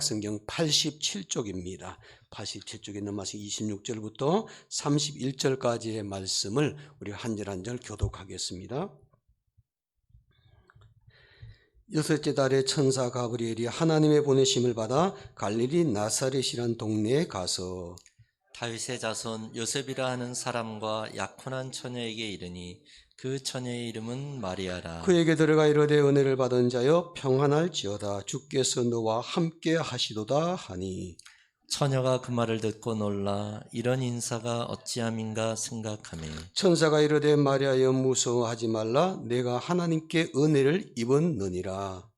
성경 87쪽입니다. 87쪽에 넘어서 26절부터 31절까지의 말씀을 우리가 한 절 한 절 교독하겠습니다. 여섯째 달에 천사 가브리엘이 하나님의 보내심을 받아 갈릴리 나사렛이란 동네에 가서 다윗의 자손 요셉이라 하는 사람과 약혼한 처녀에게 이르니 그 처녀의 이름은 마리아라. 그에게 들어가 이르되 은혜를 받은 자여 평안할지어다 주께서 너와 함께 하시도다 하니 처녀가 그 말을 듣고 놀라 이런 인사가 어찌함인가 생각하며 천사가 이르되 마리아여 무서워하지 말라 내가 하나님께 은혜를 입었느니라.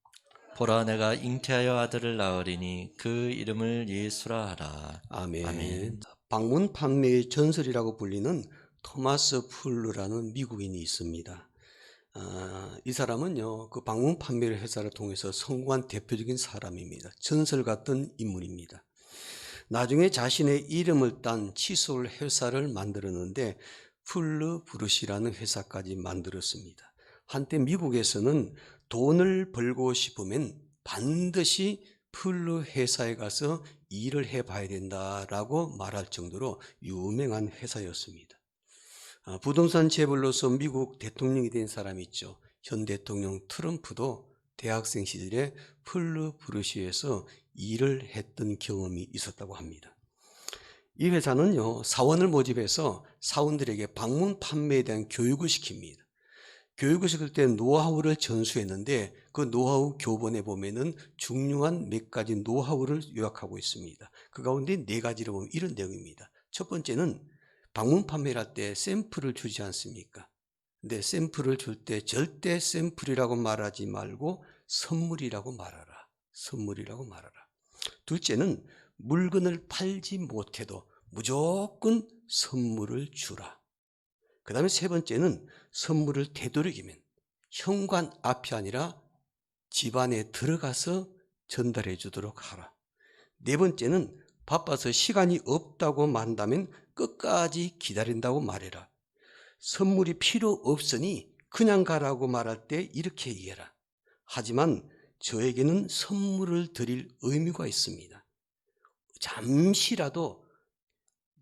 보라 내가 잉태하여 아들을 낳으리니 그 이름을 예수라 하라. 아멘. 아멘. 방문 판매의 전설이라고 불리는 토마스 풀르라는 미국인이 있습니다. 이 사람은요, 그 방문 판매 회사를 통해서 성공한 대표적인 사람입니다. 전설 같은 인물입니다. 나중에 자신의 이름을 딴 칫솔 회사를 만들었는데 풀르 브루시라는 회사까지 만들었습니다. 한때 미국에서는 돈을 벌고 싶으면 반드시 풀르 회사에 가서 일을 해봐야 된다라고 말할 정도로 유명한 회사였습니다. 부동산 재벌로서 미국 대통령이 된 사람이 있죠. 현 대통령 트럼프도 대학생 시절에 풀르 브루시에서 일을 했던 경험이 있었다고 합니다. 이 회사는요, 사원을 모집해서 사원들에게 방문 판매에 대한 교육을 시킵니다. 교육을 시킬 때 노하우를 전수했는데 그 노하우 교본에 보면은 중요한 몇 가지 노하우를 요약하고 있습니다. 그 가운데 네 가지를 보면 이런 내용입니다. 첫 번째는 방문 판매를 할 때 샘플을 주지 않습니까? 근데 샘플을 줄 때 절대 샘플이라고 말하지 말고 선물이라고 말하라. 선물이라고 말하라. 둘째는 물건을 팔지 못해도 무조건 선물을 주라. 그 다음에 세 번째는 선물을 되도록이면 현관 앞이 아니라 집 안에 들어가서 전달해 주도록 하라. 네 번째는 바빠서 시간이 없다고 말한다면 끝까지 기다린다고 말해라. 선물이 필요 없으니 그냥 가라고 말할 때 이렇게 얘기해라. 하지만 저에게는 선물을 드릴 의무가 있습니다. 잠시라도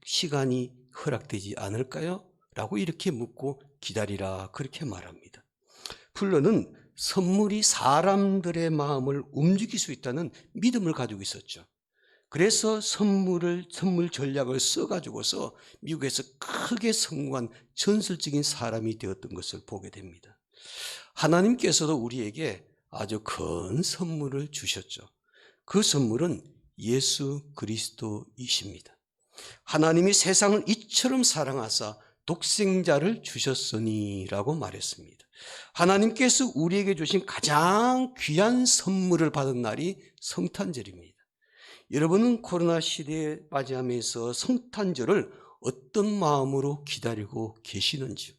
시간이 허락되지 않을까요? 라고 이렇게 묻고 기다리라 그렇게 말합니다. 풀러는 선물이 사람들의 마음을 움직일 수 있다는 믿음을 가지고 있었죠. 그래서 선물 전략을 써가지고서 미국에서 크게 성공한 전설적인 사람이 되었던 것을 보게 됩니다. 하나님께서도 우리에게 아주 큰 선물을 주셨죠. 그 선물은 예수 그리스도이십니다. 하나님이 세상을 이처럼 사랑하사 독생자를 주셨으니 라고 말했습니다. 하나님께서 우리에게 주신 가장 귀한 선물을 받은 날이 성탄절입니다. 여러분은 코로나 시대에 맞이하면서 성탄절을 어떤 마음으로 기다리고 계시는지요?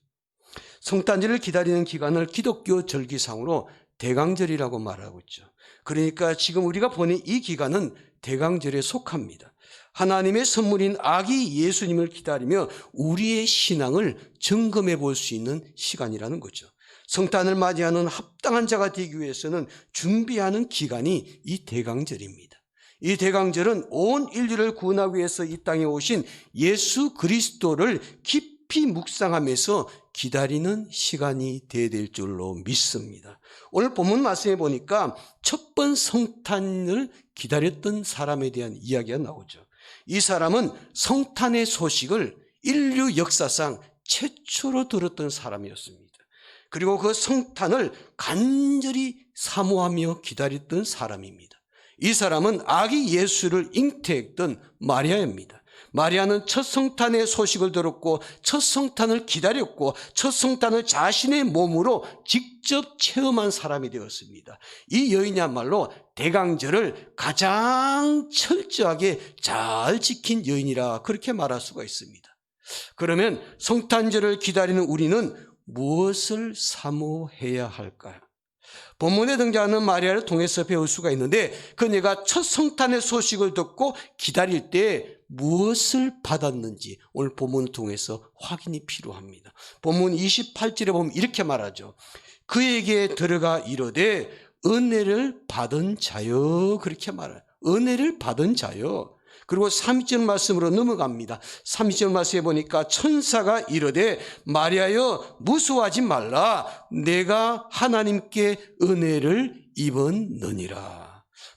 성탄절을 기다리는 기간을 기독교 절기상으로 대강절이라고 말하고 있죠. 그러니까 지금 우리가 보낸 이 기간은 대강절에 속합니다. 하나님의 선물인 아기 예수님을 기다리며 우리의 신앙을 점검해 볼 수 있는 시간이라는 거죠. 성탄을 맞이하는 합당한 자가 되기 위해서는 준비하는 기간이 이 대강절입니다. 이 대강절은 온 인류를 구원하기 위해서 이 땅에 오신 예수 그리스도를 깊이 묵상하면서 기다리는 시간이 되어야 될 줄로 믿습니다. 오늘 본문 말씀에 보니까 첫 번 성탄을 기다렸던 사람에 대한 이야기가 나오죠. 이 사람은 성탄의 소식을 인류 역사상 최초로 들었던 사람이었습니다. 그리고 그 성탄을 간절히 사모하며 기다렸던 사람입니다. 이 사람은 아기 예수를 잉태했던 마리아입니다. 마리아는 첫 성탄의 소식을 들었고 첫 성탄을 기다렸고 첫 성탄을 자신의 몸으로 직접 체험한 사람이 되었습니다. 이 여인이야말로 대강절을 가장 철저하게 잘 지킨 여인이라 그렇게 말할 수가 있습니다. 그러면 성탄절을 기다리는 우리는 무엇을 사모해야 할까요? 본문에 등장하는 마리아를 통해서 배울 수가 있는데 그녀가 첫 성탄의 소식을 듣고 기다릴 때 무엇을 받았는지 오늘 본문을 통해서 확인이 필요합니다. 본문 28절에 보면 이렇게 말하죠. 그에게 들어가 이르되 은혜를 받은 자여 그렇게 말해요. 은혜를 받은 자여. 그리고 30절 말씀으로 넘어갑니다. 30절 말씀에 보니까 천사가 이르되 마리아여 무서워하지 말라. 내가 하나님께 은혜를 입었느니라.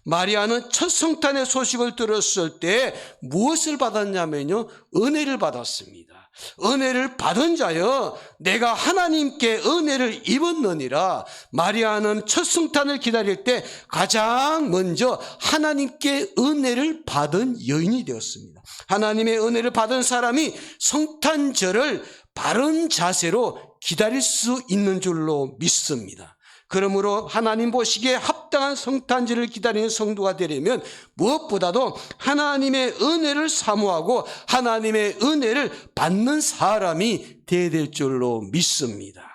마리아는 첫 성탄의 소식을 들었을 때 무엇을 받았냐면요, 은혜를 받았습니다. 은혜를 받은 자여 내가 하나님께 은혜를 입었느니라. 마리아는 첫 성탄을 기다릴 때 가장 먼저 하나님께 은혜를 받은 여인이 되었습니다. 하나님의 은혜를 받은 사람이 성탄절을 바른 자세로 기다릴 수 있는 줄로 믿습니다. 그러므로 하나님 보시기에 합당한 성탄절을 기다리는 성도가 되려면 무엇보다도 하나님의 은혜를 사모하고 하나님의 은혜를 받는 사람이 되어야 될 줄로 믿습니다.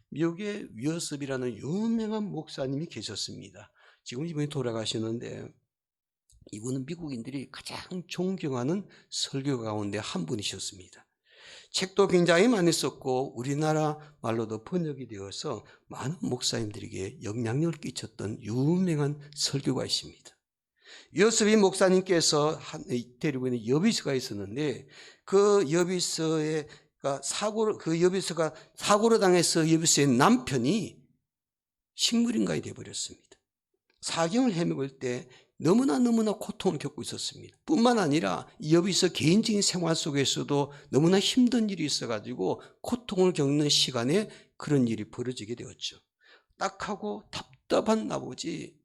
미국에 위어섭이라는 유명한 목사님이 계셨습니다. 지금 이분이 돌아가시는데 이분은 미국인들이 가장 존경하는 설교 가운데 한 분이셨습니다. 책도 굉장히 많이 썼고 우리나라 말로도 번역이 되어서 많은 목사님들에게 영향력을 끼쳤던 유명한 설교가이십니다. 요셉이 목사님께서 데리고 있는 여비서가 있었는데 그 여비서가 사고로 당해서 여비서의 남편이 식물인간이 되어버렸습니다. 사경을 헤매볼 때 너무나 고통을 겪고 있었습니다. 뿐만 아니라 여비서 개인적인 생활 속에서도 너무나 힘든 일이 있어가지고 고통을 겪는 시간에 그런 일이 벌어지게 되었죠. 딱하고 답답한 나머지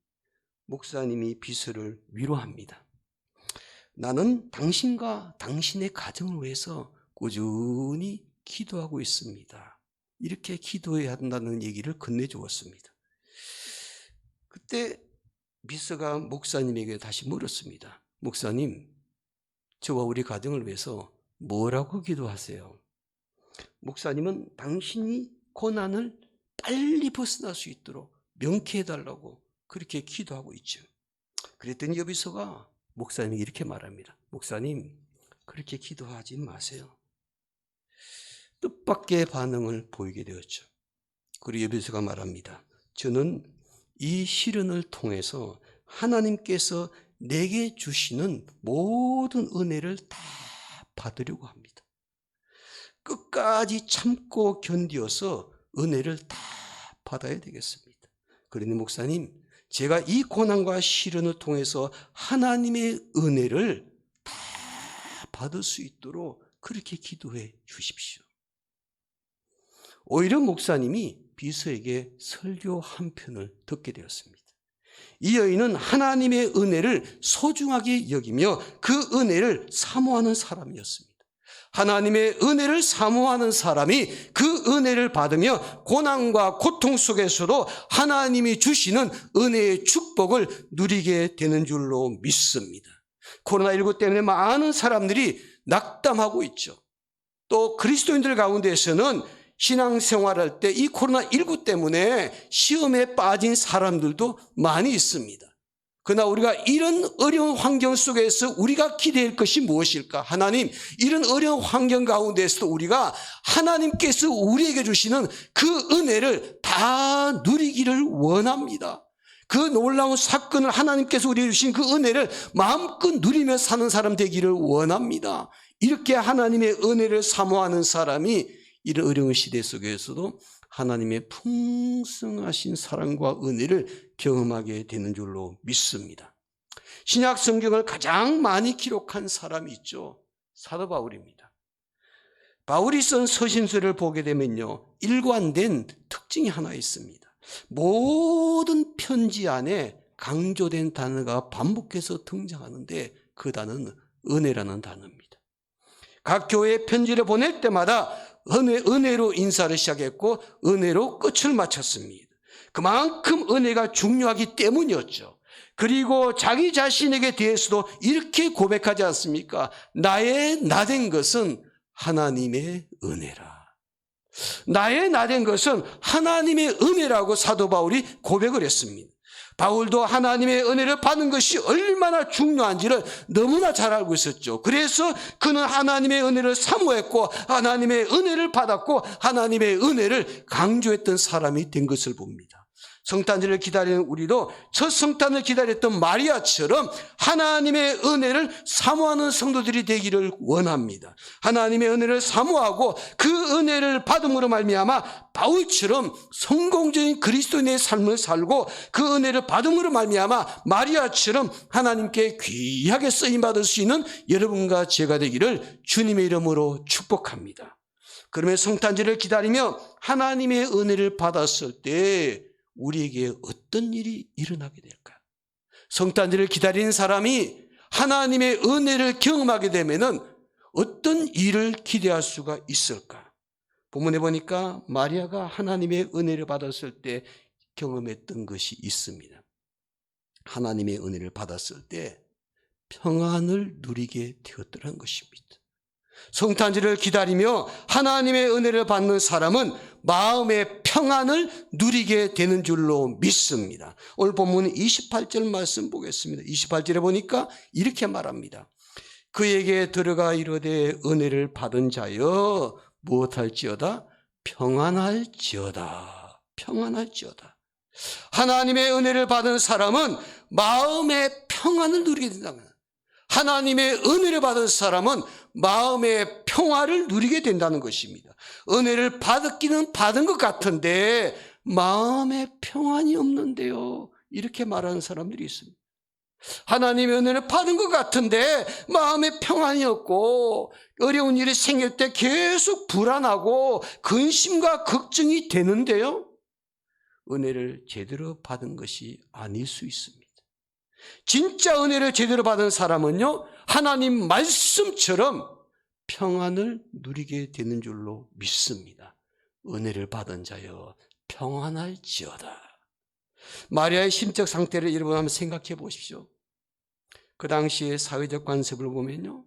목사님이 비서를 위로합니다. 나는 당신과 당신의 가정을 위해서 꾸준히 기도하고 있습니다. 이렇게 기도해야 한다는 얘기를 건네주었습니다. 그때 비서가 목사님에게 다시 물었습니다. 목사님, 저와 우리 가정을 위해서 뭐라고 기도하세요? 목사님은 당신이 고난을 빨리 벗어날 수 있도록 명쾌해달라고 그렇게 기도하고 있죠. 그랬더니 여비서가 목사님이 이렇게 말합니다. 목사님, 그렇게 기도하지 마세요. 뜻밖의 반응을 보이게 되었죠. 그리고 여비서가 말합니다. 저는 이 시련을 통해서 하나님께서 내게 주시는 모든 은혜를 다 받으려고 합니다. 끝까지 참고 견디어서 은혜를 다 받아야 되겠습니다. 그러니 목사님, 제가 이 고난과 시련을 통해서 하나님의 은혜를 다 받을 수 있도록 그렇게 기도해 주십시오. 오히려 목사님이 비서에게 설교 한 편을 듣게 되었습니다. 이 여인은 하나님의 은혜를 소중하게 여기며 그 은혜를 사모하는 사람이었습니다. 하나님의 은혜를 사모하는 사람이 그 은혜를 받으며 고난과 고통 속에서도 하나님이 주시는 은혜의 축복을 누리게 되는 줄로 믿습니다. 코로나19 때문에 많은 사람들이 낙담하고 있죠. 또 그리스도인들 가운데에서는 신앙생활할 때 이 코로나19 때문에 시험에 빠진 사람들도 많이 있습니다. 그러나 우리가 이런 어려운 환경 속에서 우리가 기대할 것이 무엇일까? 하나님, 이런 어려운 환경 가운데서도 우리가 하나님께서 우리에게 주시는 그 은혜를 다 누리기를 원합니다. 그 놀라운 사건을 하나님께서 우리에게 주신 그 은혜를 마음껏 누리며 사는 사람 되기를 원합니다. 이렇게 하나님의 은혜를 사모하는 사람이 이런 어려운 시대 속에서도 하나님의 풍성하신 사랑과 은혜를 경험하게 되는 줄로 믿습니다. 신약 성경을 가장 많이 기록한 사람이 있죠. 사도 바울입니다. 바울이 쓴 서신서를 보게 되면요, 일관된 특징이 하나 있습니다. 모든 편지 안에 강조된 단어가 반복해서 등장하는데 그 단어는 은혜라는 단어입니다. 각 교회에 편지를 보낼 때마다 은혜로 인사를 시작했고 은혜로 끝을 마쳤습니다. 그만큼 은혜가 중요하기 때문이었죠. 그리고 자기 자신에게 대해서도 이렇게 고백하지 않습니까? 나의 나된 것은 하나님의 은혜라. 나의 나된 것은 하나님의 은혜라고 사도 바울이 고백을 했습니다. 바울도 하나님의 은혜를 받는 것이 얼마나 중요한지를 너무나 잘 알고 있었죠. 그래서 그는 하나님의 은혜를 사모했고 하나님의 은혜를 받았고 하나님의 은혜를 강조했던 사람이 된 것을 봅니다. 성탄절을 기다리는 우리도 첫 성탄을 기다렸던 마리아처럼 하나님의 은혜를 사모하는 성도들이 되기를 원합니다. 하나님의 은혜를 사모하고 그 은혜를 받음으로 말미암아 바울처럼 성공적인 그리스도인의 삶을 살고 그 은혜를 받음으로 말미암아 마리아처럼 하나님께 귀하게 쓰임받을 수 있는 여러분과 제가 되기를 주님의 이름으로 축복합니다. 그러면 성탄절을 기다리며 하나님의 은혜를 받았을 때 우리에게 어떤 일이 일어나게 될까요? 성탄절을 기다리는 사람이 하나님의 은혜를 경험하게 되면은 어떤 일을 기대할 수가 있을까? 본문에 보니까 마리아가 하나님의 은혜를 받았을 때 경험했던 것이 있습니다. 하나님의 은혜를 받았을 때 평안을 누리게 되었더라는 것입니다. 성탄절을 기다리며 하나님의 은혜를 받는 사람은 마음의 평안을 누리게 되는 줄로 믿습니다. 오늘 본문 28절 말씀 보겠습니다. 28절에 보니까 이렇게 말합니다. 그에게 들어가 이르되 은혜를 받은 자여 무엇할지어다 평안할지어다. 평안할지어다. 하나님의 은혜를 받은 사람은 마음의 평안을 누리게 된다는 거예요. 하나님의 은혜를 받은 사람은 마음의 평화를 누리게 된다는 것입니다. 은혜를 받기는 받은 것 같은데 마음의 평안이 없는데요. 이렇게 말하는 사람들이 있습니다. 하나님의 은혜를 받은 것 같은데 마음에 평안이 없고 어려운 일이 생길 때 계속 불안하고 근심과 걱정이 되는데요. 은혜를 제대로 받은 것이 아닐 수 있습니다. 진짜 은혜를 제대로 받은 사람은요, 하나님 말씀처럼 평안을 누리게 되는 줄로 믿습니다. 은혜를 받은 자여 평안할지어다. 마리아의 심적 상태를 여러분 한번 생각해 보십시오. 그 당시의 사회적 관습을 보면요,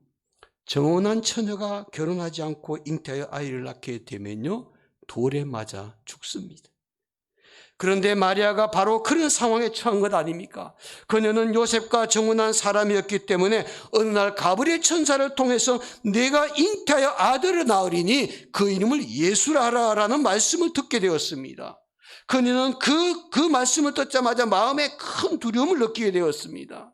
정혼한 처녀가 결혼하지 않고 잉태하여 아이를 낳게 되면요, 돌에 맞아 죽습니다. 그런데 마리아가 바로 그런 상황에 처한 것 아닙니까? 그녀는 요셉과 정혼한 사람이었기 때문에 어느 날 가브리엘 천사를 통해서 내가 잉태하여 아들을 낳으리니 그 이름을 예수라 하라라는 말씀을 듣게 되었습니다. 그녀는 그 말씀을 듣자마자 마음에 큰 두려움을 느끼게 되었습니다.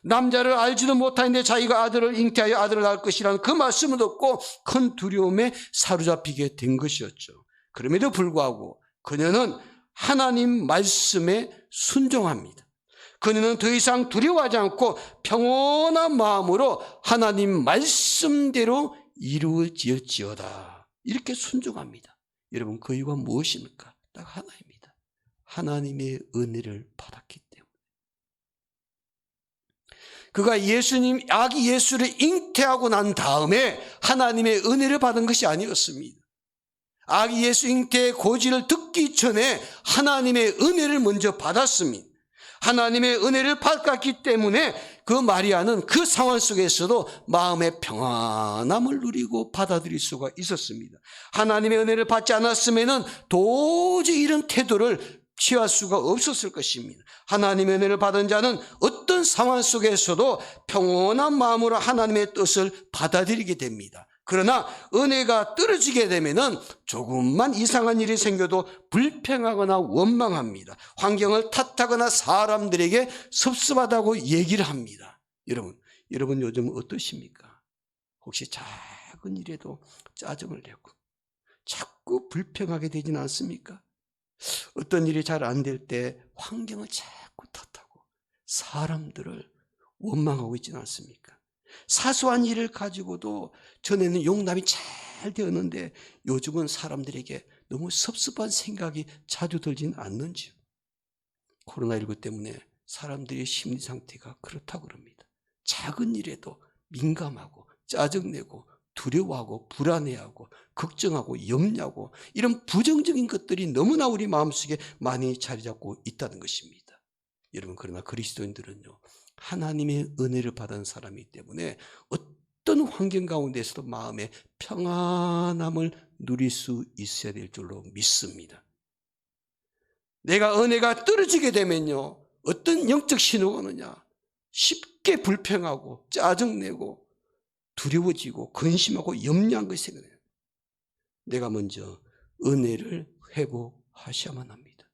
남자를 알지도 못하는데 자기가 아들을 잉태하여 아들을 낳을 것이라는 그 말씀을 듣고 큰 두려움에 사로잡히게 된 것이었죠. 그럼에도 불구하고 그녀는 하나님 말씀에 순종합니다. 그녀는 더 이상 두려워하지 않고 평온한 마음으로 하나님 말씀대로 이루어지었지어다. 이렇게 순종합니다. 여러분, 그 이유가 무엇입니까? 딱 하나입니다. 하나님의 은혜를 받았기 때문에. 그가 아기 예수를 잉태하고 난 다음에 하나님의 은혜를 받은 것이 아니었습니다. 아기 예수 잉태의 고지를 듣기 전에 하나님의 은혜를 먼저 받았습니다. 하나님의 은혜를 받았기 때문에 그 마리아는 그 상황 속에서도 마음의 평안함을 누리고 받아들일 수가 있었습니다. 하나님의 은혜를 받지 않았으면 도저히 이런 태도를 취할 수가 없었을 것입니다. 하나님의 은혜를 받은 자는 어떤 상황 속에서도 평온한 마음으로 하나님의 뜻을 받아들이게 됩니다. 그러나 은혜가 떨어지게 되면은 조금만 이상한 일이 생겨도 불평하거나 원망합니다. 환경을 탓하거나 사람들에게 섭섭하다고 얘기를 합니다. 여러분 요즘 어떠십니까? 혹시 작은 일에도 짜증을 내고 자꾸 불평하게 되지는 않습니까? 어떤 일이 잘 안 될 때 환경을 자꾸 탓하고 사람들을 원망하고 있지는 않습니까? 사소한 일을 가지고도 전에는 용납이 잘 되었는데 요즘은 사람들에게 너무 섭섭한 생각이 자주 들지는 않는지요. 코로나19 때문에 사람들의 심리 상태가 그렇다고 합니다. 작은 일에도 민감하고 짜증내고 두려워하고 불안해하고 걱정하고 염려하고 이런 부정적인 것들이 너무나 우리 마음속에 많이 자리 잡고 있다는 것입니다. 여러분, 그러나 그리스도인들은요, 하나님의 은혜를 받은 사람이기 때문에 어떤 환경 가운데서도 마음의 평안함을 누릴 수 있어야 될 줄로 믿습니다. 내가 은혜가 떨어지게 되면요, 어떤 영적 신호가 오느냐, 쉽게 불평하고 짜증내고 두려워지고 근심하고 염려한 것이 생겨나요. 내가 먼저 은혜를 회복하셔야만 합니다.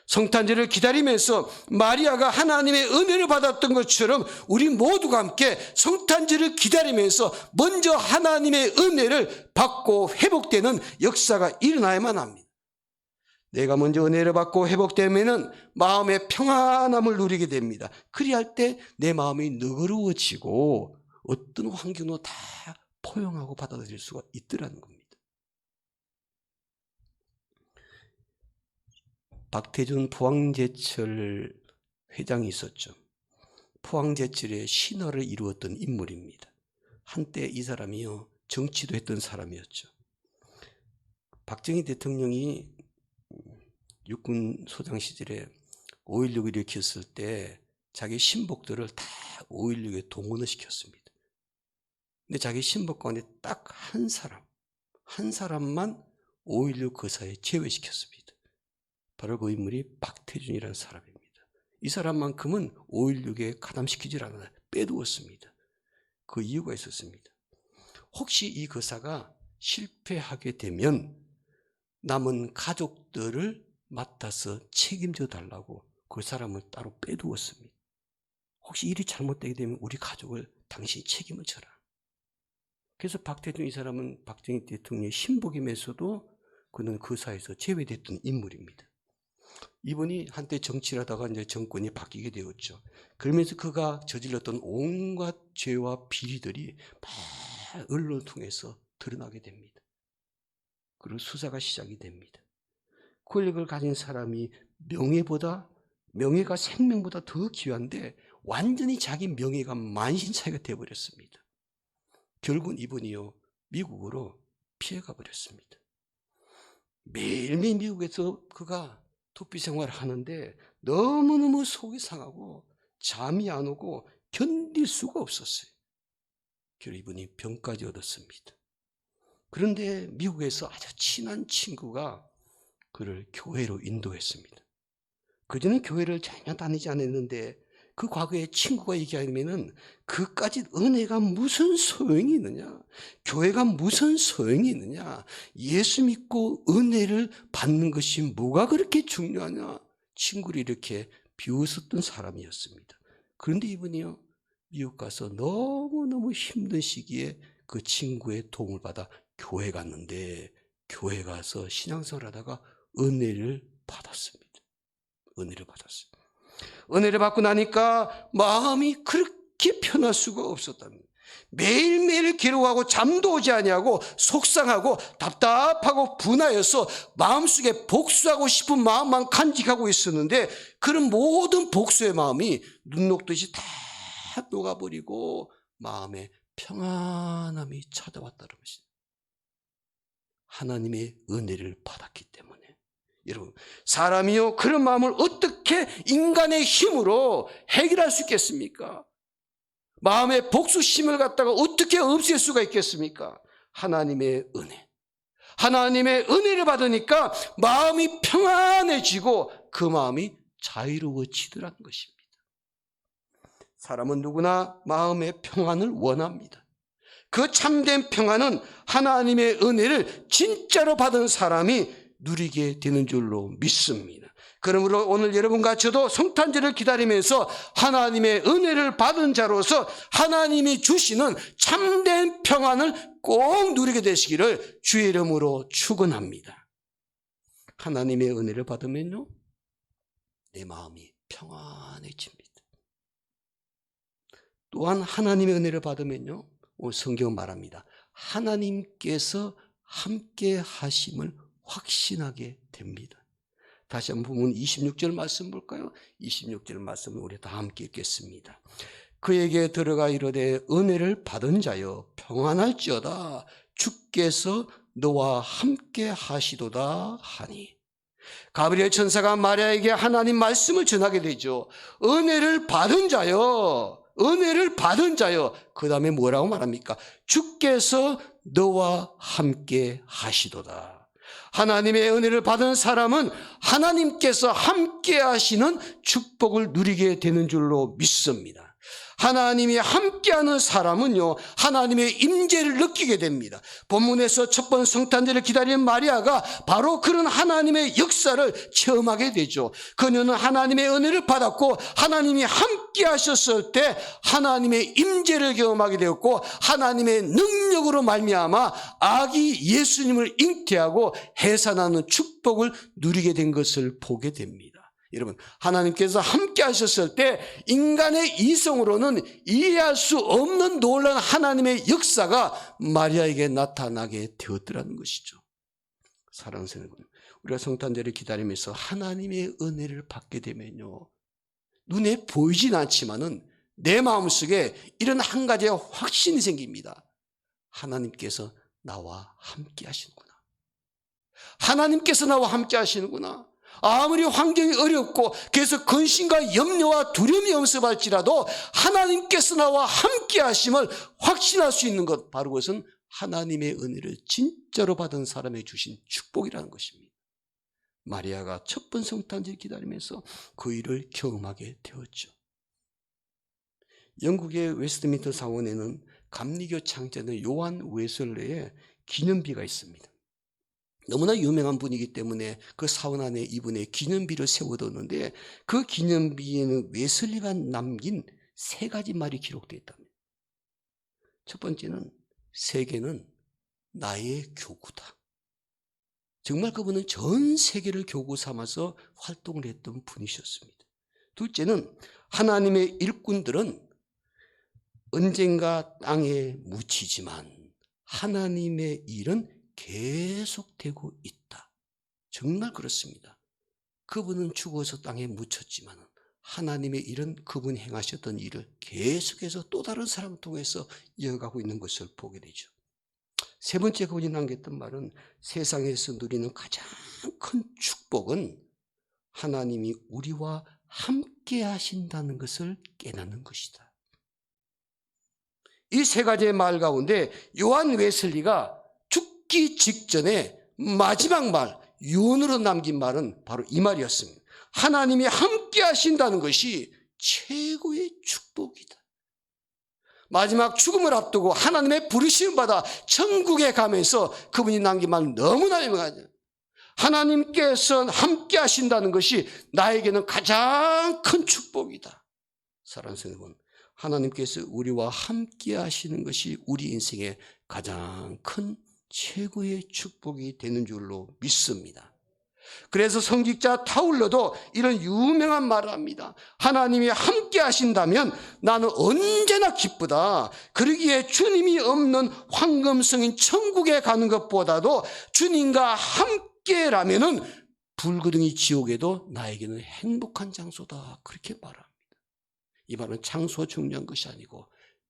성탄절을 기다리면서 마리아가 하나님의 은혜를 받았던 것처럼 우리 모두가 함께 성탄절을 기다리면서 먼저 하나님의 은혜를 받고 회복되는 역사가 일어나야만 합니다. 내가 먼저 은혜를 받고 회복되면은 마음의 평안함을 누리게 됩니다. 그리할 때 내 마음이 너그러워지고 어떤 환경도 다 포용하고 받아들일 수가 있더라는 겁니다. 박태준 포항제철 회장이 있었죠. 포항제철의 신화를 이루었던 인물입니다. 한때 이 사람이요, 정치도 했던 사람이었죠. 박정희 대통령이 육군 소장 시절에 5.16을 일으켰을 때 자기 신복들을 다 5.16에 동원을 시켰습니다. 근데 자기 신복 가운데 딱 한 사람만 5.16 거사에 제외시켰습니다. 바로 그 인물이 박태준이라는 사람입니다. 이 사람만큼은 5.16에 가담시키질 않아요. 빼두었습니다. 그 이유가 있었습니다. 혹시 이 거사가 실패하게 되면 남은 가족들을 맡아서 책임져 달라고 그 사람을 따로 빼두었습니다. 혹시 일이 잘못되게 되면 우리 가족을 당신이 책임을 져라. 그래서 박태준 이 사람은 박정희 대통령의 신복이면서도 그는 그 사회에서 제외됐던 인물입니다. 이분이 한때 정치를 하다가 이제 정권이 바뀌게 되었죠. 그러면서 그가 저질렀던 온갖 죄와 비리들이 막 언론을 통해서 드러나게 됩니다. 그리고 수사가 시작이 됩니다. 권력을 가진 사람이 명예가 생명보다 더 귀한데 완전히 자기 명예가 만신창이가 되어버렸습니다. 결국은 이분이요, 미국으로 피해가 버렸습니다. 매일매일 미국에서 그가 도피 생활을 하는데 너무너무 속이 상하고 잠이 안 오고 견딜 수가 없었어요. 결국 이분이 병까지 얻었습니다. 그런데 미국에서 아주 친한 친구가 그를 교회로 인도했습니다. 그전에 교회를 전혀 다니지 않았는데 그 과거에 친구가 얘기하면은 그까지 은혜가 무슨 소용이 있느냐, 교회가 무슨 소용이 있느냐, 예수 믿고 은혜를 받는 것이 뭐가 그렇게 중요하냐, 친구를 이렇게 비웃었던 사람이었습니다. 그런데 이분이요, 미국 가서 너무너무 힘든 시기에 그 친구의 도움을 받아 교회 갔는데 교회 가서 신앙생활 하다가 은혜를 받았습니다. 은혜를 받았어요. 은혜를 받고 나니까 마음이 그렇게 편할 수가 없었답니다. 매일매일 괴로워하고 잠도 오지 아니하고 속상하고 답답하고 분하여서 마음속에 복수하고 싶은 마음만 간직하고 있었는데 그런 모든 복수의 마음이 눈 녹듯이 다 녹아버리고 마음에 평안함이 찾아왔다는 것입니다. 하나님의 은혜를 받았기 때문에. 여러분, 사람이요, 그런 마음을 어떻게 인간의 힘으로 해결할 수 있겠습니까? 마음의 복수심을 갖다가 어떻게 없앨 수가 있겠습니까? 하나님의 은혜. 하나님의 은혜를 받으니까 마음이 평안해지고 그 마음이 자유로워지더라는 것입니다. 사람은 누구나 마음의 평안을 원합니다. 그 참된 평안은 하나님의 은혜를 진짜로 받은 사람이 누리게 되는 줄로 믿습니다. 그러므로 오늘 여러분과 저도 성탄절을 기다리면서 하나님의 은혜를 받은 자로서 하나님이 주시는 참된 평안을 꼭 누리게 되시기를 주의 이름으로 축원합니다. 하나님의 은혜를 받으면요, 내 마음이 평안해집니다. 또한 하나님의 은혜를 받으면요, 성경은 말합니다. 하나님께서 함께 하심을 확신하게 됩니다. 다시 한번 보면 26절 말씀 볼까요? 26절 말씀을 우리 다 함께 읽겠습니다. 그에게 들어가 이르되 은혜를 받은 자여 평안할지어다 주께서 너와 함께 하시도다 하니. 가브리엘 천사가 마리아에게 하나님 말씀을 전하게 되죠. 은혜를 받은 자여, 은혜를 받은 자여. 그 다음에 뭐라고 말합니까? 주께서 너와 함께 하시도다. 하나님의 은혜를 받은 사람은 하나님께서 함께 하시는 축복을 누리게 되는 줄로 믿습니다. 하나님이 함께하는 사람은요, 하나님의 임재를 느끼게 됩니다. 본문에서 첫 번 성탄절을 기다리는 마리아가 바로 그런 하나님의 역사를 체험하게 되죠. 그녀는 하나님의 은혜를 받았고 하나님이 함께하셨을 때 하나님의 임재를 경험하게 되었고 하나님의 능력으로 말미암아 아기 예수님을 잉태하고 해산하는 축복을 누리게 된 것을 보게 됩니다. 여러분, 하나님께서 함께 하셨을 때 인간의 이성으로는 이해할 수 없는 놀라운 하나님의 역사가 마리아에게 나타나게 되었더라는 것이죠. 사랑하는 여러분, 우리가 성탄절을 기다리면서 하나님의 은혜를 받게 되면요, 눈에 보이진 않지만은 내 마음속에 이런 한 가지의 확신이 생깁니다. 하나님께서 나와 함께 하시는구나. 하나님께서 나와 함께 하시는구나. 아무리 환경이 어렵고 그래서 근심과 염려와 두려움이 엄습할지라도 하나님께서 나와 함께 하심을 확신할 수 있는 것, 바로 그것은 하나님의 은혜를 진짜로 받은 사람에 주신 축복이라는 것입니다. 마리아가 첫 번 성탄절 기다리면서 그 일을 경험하게 되었죠. 영국의 웨스트민스터 사원에는 감리교 창자는 요한 웨슬레의 기념비가 있습니다. 너무나 유명한 분이기 때문에 그 사원 안에 이분의 기념비를 세워뒀는데 그 기념비에는 웨슬리가 남긴 세 가지 말이 기록되어 있답니다. 첫 번째는 세계는 나의 교구다. 정말 그분은 전 세계를 교구 삼아서 활동을 했던 분이셨습니다. 둘째는 하나님의 일꾼들은 언젠가 땅에 묻히지만 하나님의 일은 계속되고 있다. 정말 그렇습니다. 그분은 죽어서 땅에 묻혔지만 하나님의 일은 그분이 행하셨던 일을 계속해서 또 다른 사람을 통해서 이어가고 있는 것을 보게 되죠. 세 번째 그분이 남겼던 말은 세상에서 누리는 가장 큰 축복은 하나님이 우리와 함께 하신다는 것을 깨닫는 것이다. 이 세 가지의 말 가운데 요한 웨슬리가 죽기 직전에 마지막 말, 유언으로 남긴 말은 바로 이 말이었습니다. 하나님이 함께 하신다는 것이 최고의 축복이다. 마지막 죽음을 앞두고 하나님의 부르심을 받아 천국에 가면서 그분이 남긴 말은 너무나 유명하죠. 하나님께서 함께 하신다는 것이 나에게는 가장 큰 축복이다. 사랑하는 여러분, 하나님께서 우리와 함께 하시는 것이 우리 인생의 가장 큰 최고의 축복이 되는 줄로 믿습니다. 그래서 성직자 타울러도 이런 유명한 말을 합니다. 하나님이 함께 하신다면 나는 언제나 기쁘다. 그러기에 주님이 없는 황금성인 천국에 가는 것보다도 주님과 함께라면은 불구덩이 지옥에도 나에게는 행복한 장소다. 그렇게 말합니다. 이 말은 장소가 중요한 것이 아니고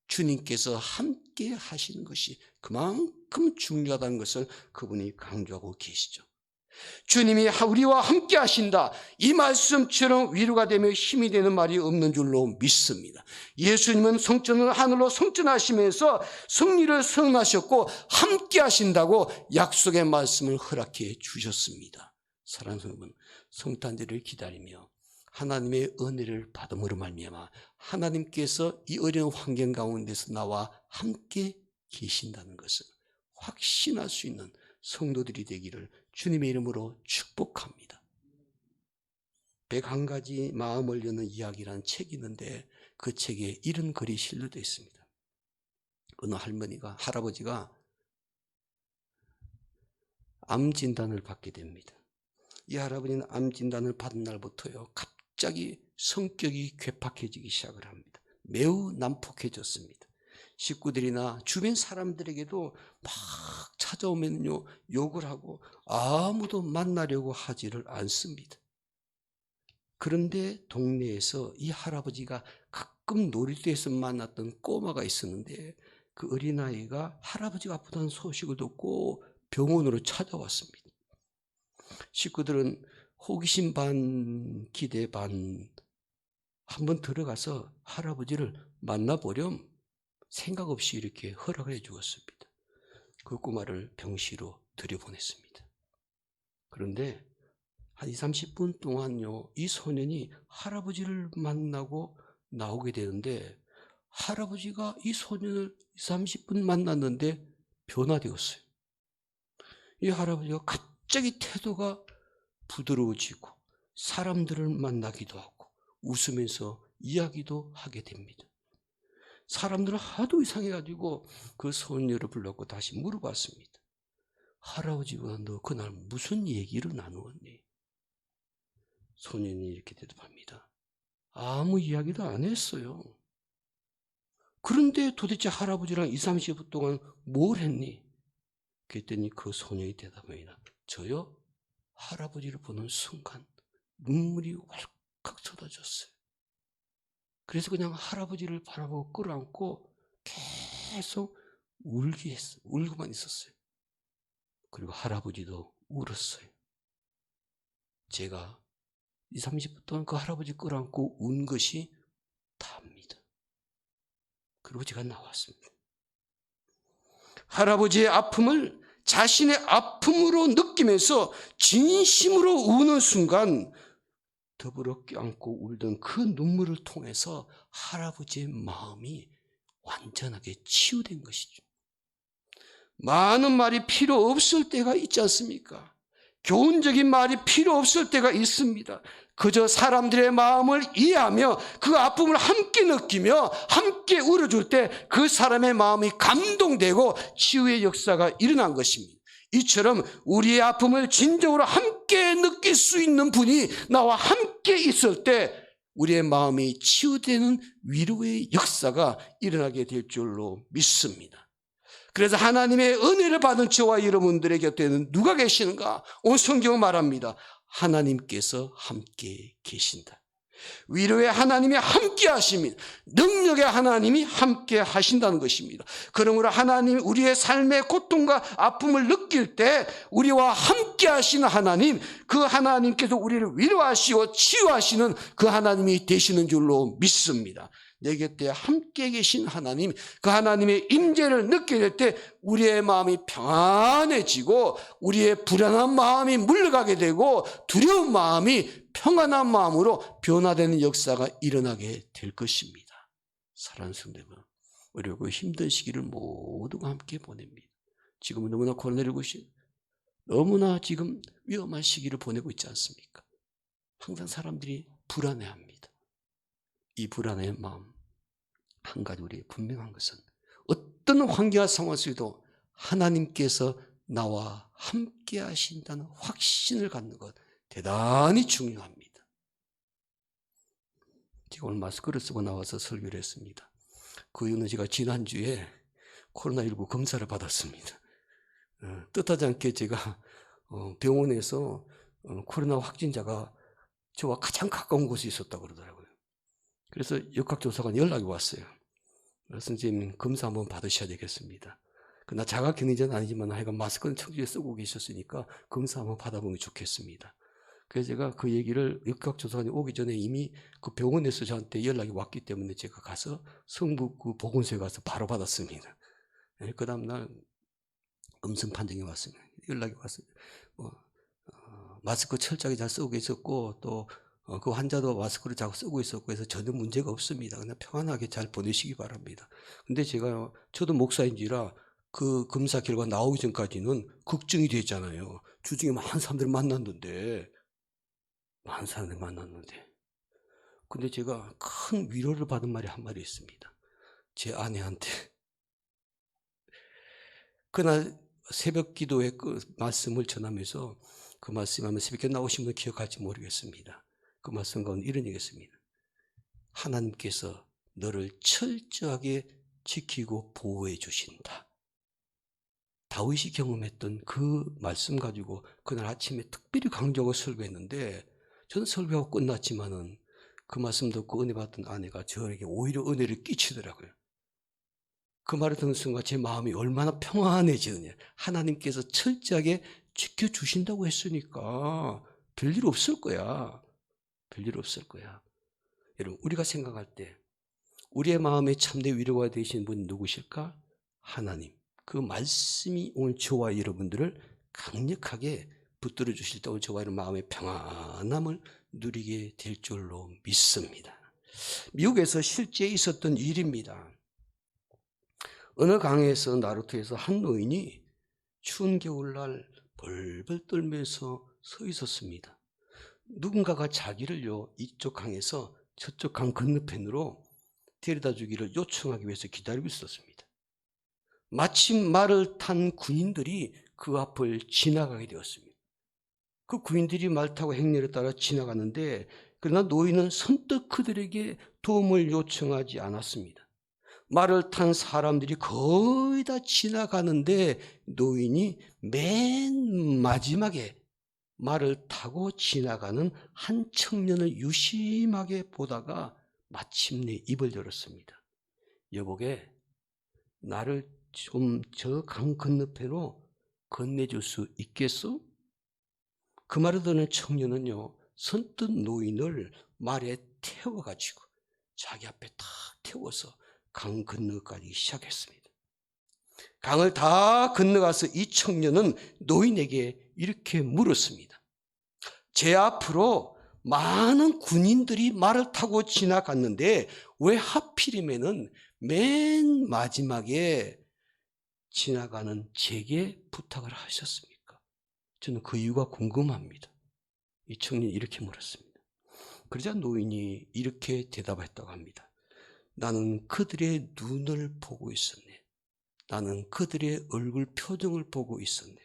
주님께서 함께 하시는 것이 그만큼 중요하다는 것을 그분이 강조하고 계시죠. 주님이 우리와 함께 하신다. 이 말씀처럼 위로가 되며 힘이 되는 말이 없는 줄로 믿습니다. 예수님은 성전을 하늘로 성전하시면서 승리를 선언하셨고 함께 하신다고 약속의 말씀을 허락해 주셨습니다. 사랑하는 여러분, 성탄절을 기다리며 하나님의 은혜를 받음으로 말미암아 하나님께서 이 어려운 환경 가운데서 나와 함께 계신다는 것을 확신할 수 있는 성도들이 되기를 주님의 이름으로 축복합니다. 101가지 마음을 여는 이야기라는 책이 있는데 그 책에 이런 글이 실려져 있습니다. 어느 할아버지가 암 진단을 받게 됩니다. 이 할아버지는 암 진단을 받은 날부터요, 갑자기 성격이 괴팍해지기 시작을 합니다. 매우 난폭해졌습니다. 식구들이나 주변 사람들에게도 막 찾아오면요, 욕을 하고 아무도 만나려고 하지를 않습니다. 그런데 동네에서 이 할아버지가 가끔 놀이터에서 만났던 꼬마가 있었는데 그 어린아이가 할아버지가 아프다는 소식을 듣고 병원으로 찾아왔습니다. 식구들은 호기심 반 기대 반 한번 들어가서 할아버지를 만나보렴 생각 없이 이렇게 허락을 해 주었습니다. 그 꼬마를 병실로 들여보냈습니다. 그런데 한 20, 30분 동안요, 이 소년이 할아버지를 만나고 나오게 되는데 할아버지가 이 소년을 30분 만났는데 변화되었어요. 이 할아버지가 갑자기 태도가 부드러워지고 사람들을 만나기도 하고 웃으면서 이야기도 하게 됩니다. 사람들은 하도 이상해가지고 그 소녀를 불렀고 다시 물어봤습니다. 할아버지가 너 그날 무슨 얘기를 나누었니? 소년이 이렇게 대답합니다. 아무 이야기도 안 했어요. 그런데 도대체 할아버지랑 30분 동안 뭘 했니? 그랬더니 그 소년이 대답합니다. 저요? 할아버지를 보는 순간 눈물이 왈칵 쏟아졌어요. 그래서 그냥 할아버지를 바라보고 끌어안고 계속 울고만 있었어요. 그리고 할아버지도 울었어요. 제가 30분 동안 그 할아버지 끌어안고 운 것이 다입니다. 그리고 제가 나왔습니다. 할아버지의 아픔을 자신의 아픔으로 느끼면서 진심으로 우는 순간 더불어 껴안고 울던 그 눈물을 통해서 할아버지의 마음이 완전하게 치유된 것이죠. 많은 말이 필요 없을 때가 있지 않습니까? 교훈적인 말이 필요 없을 때가 있습니다. 그저 사람들의 마음을 이해하며 그 아픔을 함께 느끼며 함께 울어줄 때 그 사람의 마음이 감동되고 치유의 역사가 일어난 것입니다. 이처럼 우리의 아픔을 진정으로 함께 느낄 수 있는 분이 나와 함께 있을 때 우리의 마음이 치유되는 위로의 역사가 일어나게 될 줄로 믿습니다. 그래서 하나님의 은혜를 받은 저와 여러분들의 곁에는 누가 계시는가? 오늘 성경은 말합니다. 하나님께서 함께 계신다. 위로의 하나님이 함께 하십니다. 능력의 하나님이 함께 하신다는 것입니다. 그러므로 하나님 우리의 삶의 고통과 아픔을 느낄 때 우리와 함께 하시는 하나님, 그 하나님께서 우리를 위로하시고 치유하시는 그 하나님이 되시는 줄로 믿습니다. 내 곁에 함께 계신 하나님, 그 하나님의 임재를 느낄 때 우리의 마음이 평안해지고 우리의 불안한 마음이 물러가게 되고 두려운 마음이 평안한 마음으로 변화되는 역사가 일어나게 될 것입니다. 사랑하는 성도들, 우리가 그 힘든 시기를 모두가 함께 보냅니다. 지금은 너무나 코로나19시 너무나 지금 위험한 시기를 보내고 있지 않습니까? 항상 사람들이 불안해합니다. 이 불안의 마음, 한 가지 우리 분명한 것은 어떤 환경과 상황 속에도 하나님께서 나와 함께 하신다는 확신을 갖는 것 대단히 중요합니다. 제가 오늘 마스크를 쓰고 나와서 설교를 했습니다. 그 이유는 제가 지난주에 코로나19 검사를 받았습니다. 뜻하지 않게 제가 병원에서 코로나 확진자가 저와 가장 가까운 곳에 있었다고 그러더라고요. 그래서 역학조사관이 연락이 왔어요. 선생님 검사 한번 받으셔야 되겠습니다. 나 자가격리자는 아니지만 하여간 마스크는 청주에 쓰고 계셨으니까 검사 한번 받아보면 좋겠습니다. 그래서 제가 그 얘기를 역학조사관이 오기 전에 이미 그 병원에서 저한테 연락이 왔기 때문에 제가 가서 성북구 보건소에 가서 바로 받았습니다. 그 다음날 음성 판정이 왔습니다. 연락이 왔어요. 마스크 철저하게 잘 쓰고 계셨고 또 그 환자도 마스크를 잘 쓰고 있었고 해서 전혀 문제가 없습니다. 그냥 평안하게 잘 보내시기 바랍니다. 근데 저도 목사인지라 그 검사 결과 나오기 전까지는 걱정이 됐잖아요. 주중에 많은 사람들 만났는데 근데 제가 큰 위로를 받은 말이 한 마디 있습니다. 제 아내한테 그날 새벽 기도회 그 말씀을 전하면서 그 말씀하면 새벽에 나오신 분 기억할지 모르겠습니다. 그 말씀 가운데 이런 얘기했습니다. 하나님께서 너를 철저하게 지키고 보호해 주신다. 다윗이 경험했던 그 말씀 가지고 그날 아침에 특별히 강조하고 설교했는데 저는 설교하고 끝났지만은 그 말씀 듣고 은혜 받던 아내가 저에게 오히려 은혜를 끼치더라고요. 그 말을 듣는 순간 제 마음이 얼마나 평안해지느냐. 하나님께서 철저하게 지켜주신다고 했으니까 별일 없을 거야. 별일 없을 거야. 여러분, 우리가 생각할 때 우리의 마음에 참된 위로가 되시는 분이 누구실까? 하나님. 그 말씀이 오늘 저와 여러분들을 강력하게 붙들어 주실 때 오늘 저와 여러분 마음의 평안함을 누리게 될 줄로 믿습니다. 미국에서 실제 있었던 일입니다. 어느 강에서 나루터에서 한 노인이 추운 겨울날 벌벌 떨면서 서 있었습니다. 누군가가 자기를요 이쪽 강에서 저쪽 강 건너편으로 데려다 주기를 요청하기 위해서 기다리고 있었습니다. 마침 말을 탄 군인들이 그 앞을 지나가게 되었습니다. 그 군인들이 말 타고 행렬에 따라 지나가는데 그러나 노인은 선뜻 그들에게 도움을 요청하지 않았습니다. 말을 탄 사람들이 거의 다 지나가는데 노인이 맨 마지막에 말을 타고 지나가는 한 청년을 유심하게 보다가 마침내 입을 열었습니다. 여보게, 나를 좀 저 강 건너편으로 건네줄 수 있겠소? 그 말을 듣는 청년은요 선뜻 노인을 말에 태워가지고 자기 앞에 탁 태워서 강 건너가기 시작했습니다. 강을 다 건너가서 이 청년은 노인에게 이렇게 물었습니다. 제 앞으로 많은 군인들이 말을 타고 지나갔는데 왜 하필이면은 맨 마지막에 지나가는 제게 부탁을 하셨습니까? 저는 그 이유가 궁금합니다. 이 청년이 이렇게 물었습니다. 그러자 노인이 이렇게 대답했다고 합니다. 나는 그들의 눈을 보고 있었네. 나는 그들의 얼굴 표정을 보고 있었네.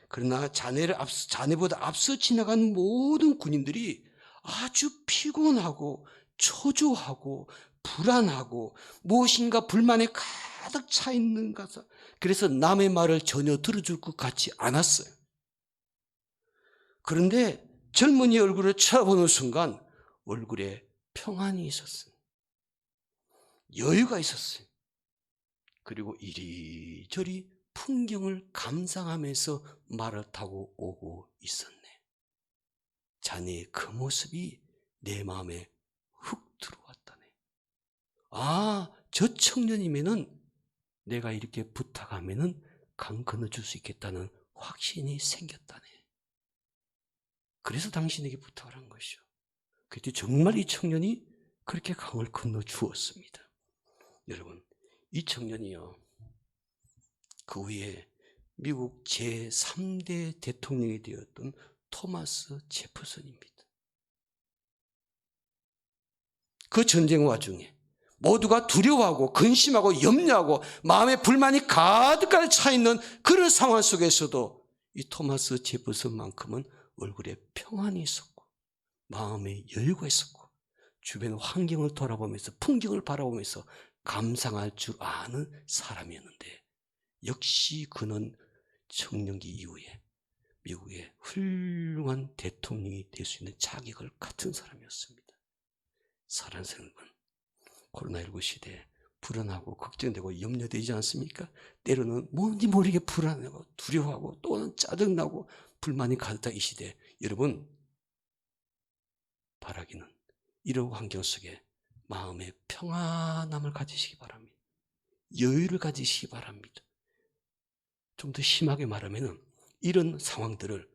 그러나 자네보다 앞서 지나간 모든 군인들이 아주 피곤하고 초조하고 불안하고 무엇인가 불만에 가득 차 있는 것같아. 그래서 남의 말을 전혀 들어줄 것 같지 않았어요. 그런데 젊은이 얼굴을 쳐다보는 순간 얼굴에 평안이 있었어요. 여유가 있었어요. 그리고 이리저리 풍경을 감상하면서 말을 타고 오고 있었네. 자네의 그 모습이 내 마음에 훅 들어왔다네. 아, 저 청년이면은 내가 이렇게 부탁하면은 강 건너줄 수 있겠다는 확신이 생겼다네. 그래서 당신에게 부탁을 한 것이요. 그때 정말 이 청년이 그렇게 강을 건너 주었습니다. 여러분, 이 청년이요, 그 후에 미국 제3대 대통령이 되었던 토마스 제퍼슨입니다. 그 전쟁 와중에 모두가 두려워하고 근심하고 염려하고 마음에 불만이 가득가득 차 있는 그런 상황 속에서도 이 토마스 제퍼슨만큼은 얼굴에 평안이 있었고 마음에 여유가 있었고 주변 환경을 돌아보면서 풍경을 바라보면서 감상할 줄 아는 사람이었는데 역시 그는 청년기 이후에 미국의 훌륭한 대통령이 될 수 있는 자격을 갖춘 사람이었습니다. 사랑하는 여러분, 코로나19 시대에 불안하고 걱정되고 염려되지 않습니까? 때로는 뭔지 모르게 불안하고 두려워하고 또는 짜증나고 불만이 가득한 이 시대, 여러분 바라기는 이런 환경 속에 마음의 평안함을 가지시기 바랍니다. 여유를 가지시기 바랍니다. 좀 더 심하게 말하면 이런 상황들을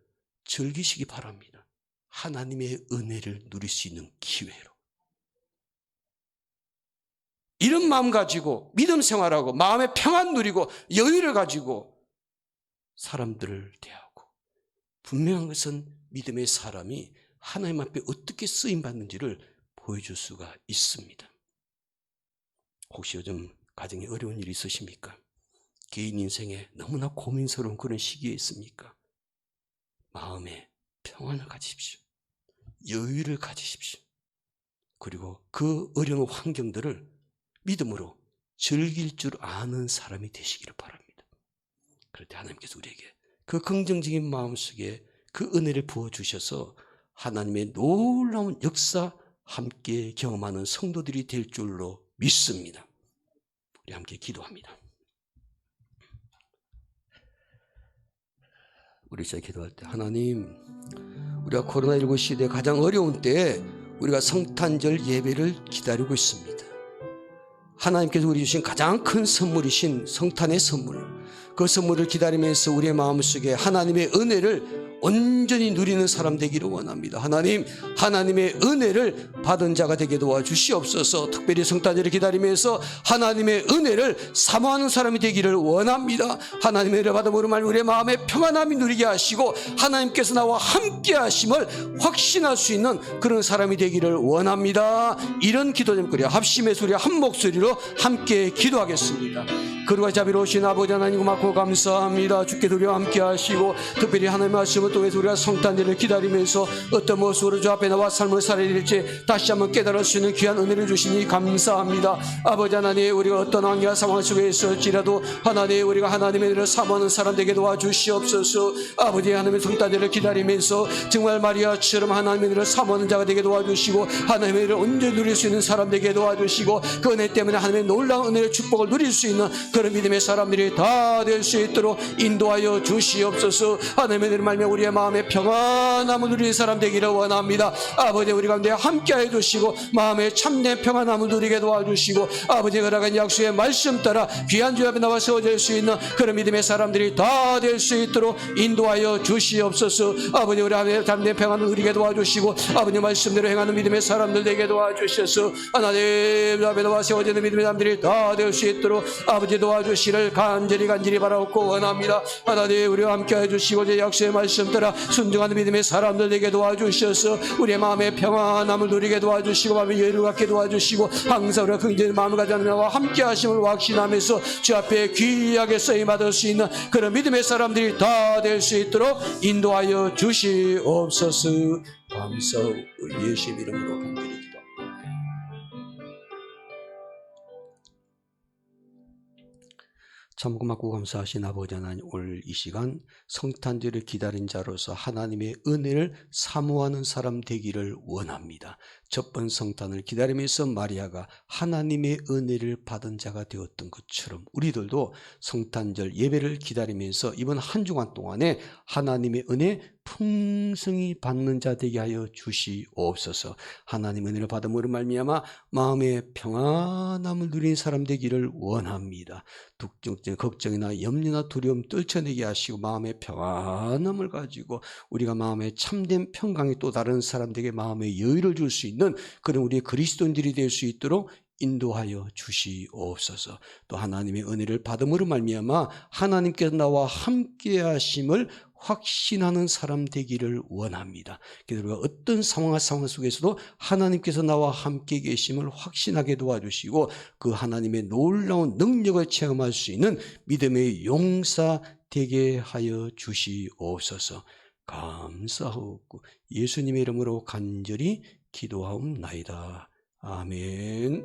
즐기시기 바랍니다. 하나님의 은혜를 누릴 수 있는 기회로. 이런 마음 가지고 믿음 생활하고 마음의 평안 누리고 여유를 가지고 사람들을 대하고, 분명한 것은 믿음의 사람이 하나님 앞에 어떻게 쓰임받는지를 보여줄 수가 있습니다. 혹시 요즘 가정에 어려운 일이 있으십니까? 개인 인생에 너무나 고민스러운 그런 시기에 있습니까? 마음에 평안을 가지십시오. 여유를 가지십시오. 그리고 그 어려운 환경들을 믿음으로 즐길 줄 아는 사람이 되시기를 바랍니다. 그럴 때 하나님께서 우리에게 그 긍정적인 마음속에 그 은혜를 부어주셔서 하나님의 놀라운 역사 함께 경험하는 성도들이 될 줄로 믿습니다. 우리 함께 기도합니다. 우리 진짜 기도할 때, 하나님, 우리가 코로나19 시대 가장 어려운 때에 우리가 성탄절 예배를 기다리고 있습니다. 하나님께서 우리 주신 가장 큰 선물이신 성탄의 선물, 그 선물을 기다리면서 우리의 마음속에 하나님의 은혜를 온전히 누리는 사람 되기를 원합니다. 하나님, 하나님의 은혜를 받은 자가 되게 도와주시옵소서. 특별히 성탄절을 기다리면서 하나님의 은혜를 사모하는 사람이 되기를 원합니다. 하나님의 은혜를 받음으로 말미암아 우리의 마음에 평안함이 누리게 하시고 하나님께서 나와 함께 하심을 확신할 수 있는 그런 사람이 되기를 원합니다. 이런 기도 좀 그려 합심의 소리 한 목소리로 함께 기도하겠습니다. 그리고 자비로우신 아버지 하나님 고맙고 감사합니다. 주께 우리와 함께 하시고 특별히 하나님의 말씀을 통해서 우리가 성탄절을 기다리면서 어떤 모습으로 주 앞에 나와 삶을 살아야 될지 다시 한번 깨달을 수 있는 귀한 은혜를 주시니 감사합니다. 아버지 하나님, 우리가 어떤 환경 상황 속에 있을지라도 하나님, 우리가 하나님의 은혜를 사모하는 사람 되게 도와주시옵소서. 아버지 하나님의 성탄절을 기다리면서 정말 마리아처럼 하나님의 은혜를 사모하는 자가 되게 도와주시고 하나님의 은혜를 온전히 누릴 수 있는 사람 되게 도와주시고 그 은혜 때문에 하나님의 놀라운 은혜의 축복을 누릴 수 있는 그런 믿음의 사람들이 다 될 수 있도록 인도하여 주시옵소서. 하나님의 은혜를 말며 우리의 마음에 평안함을 누리는 사람 되기를 원합니다. 아버지, 우리 가운데 함께해 주시고 마음에 참된 평안함을 누리게 도와주시고 아버지 허락한 약속의 말씀 따라 귀한 주 앞에 나와 세워질 수 있는 그런 믿음의 사람들이 다 될 수 있도록 인도하여 주시옵소서. 아버지, 우리 하나님의 참된 평안을 누리게 도와주시고 아버지 말씀대로 행하는 믿음의 사람들 되게 도와주셔서 하나님 앞에 나와 세워지는 믿음의 사람들이 다 될 수 있도록 아버지 도와주시를 간절히 바라옵고 원합니다. 하나님, 우리와 함께 해주시고 제 약속의 말씀 따라 순종하는 믿음의 사람들 되게 도와주셔서 우리의 마음에 평안함을 누리게 도와주시고 마음의 여유를 갖게 도와주시고 항상 우리가 긍정의 마음을 가지는 나와 함께 하심을 확신하면서 주 앞에 귀하게 쓰임받을 수 있는 그런 믿음의 사람들이 다 될 수 있도록 인도하여 주시옵소서. 감사하고 예수의 이름으로 간절히 기도합니다. 참 고맙고 감사하신 아버지 하나님, 오늘 이 시간 성탄절을 기다린 자로서 하나님의 은혜를 사모하는 사람 되기를 원합니다. 첫 번 성탄을 기다리면서 마리아가 하나님의 은혜를 받은 자가 되었던 것처럼 우리들도 성탄절 예배를 기다리면서 이번 한 주간 동안에 하나님의 은혜 풍성히 받는 자 되게 하여 주시옵소서. 하나님의 은혜를 받음으로 말미암아 마음의 평안함을 누리는 사람 되기를 원합니다. 걱정이나 염려나 두려움 떨쳐내게 하시고 마음의 평안함을 가지고 우리가 마음에 참된 평강이 또 다른 사람들에게 마음의 여유를 줄 수 있는 그런 우리의 그리스도인들이 될 수 있도록 인도하여 주시옵소서. 또 하나님의 은혜를 받음으로 말미암아 하나님께서 나와 함께 하심을 확신하는 사람 되기를 원합니다. 그래서 우리가 어떤 상황 속에서도 하나님께서 나와 함께 계심을 확신하게 도와주시고 그 하나님의 놀라운 능력을 체험할 수 있는 믿음의 용사 되게 하여 주시옵소서. 감사하고 예수님의 이름으로 간절히 기도하옵나이다. 아멘.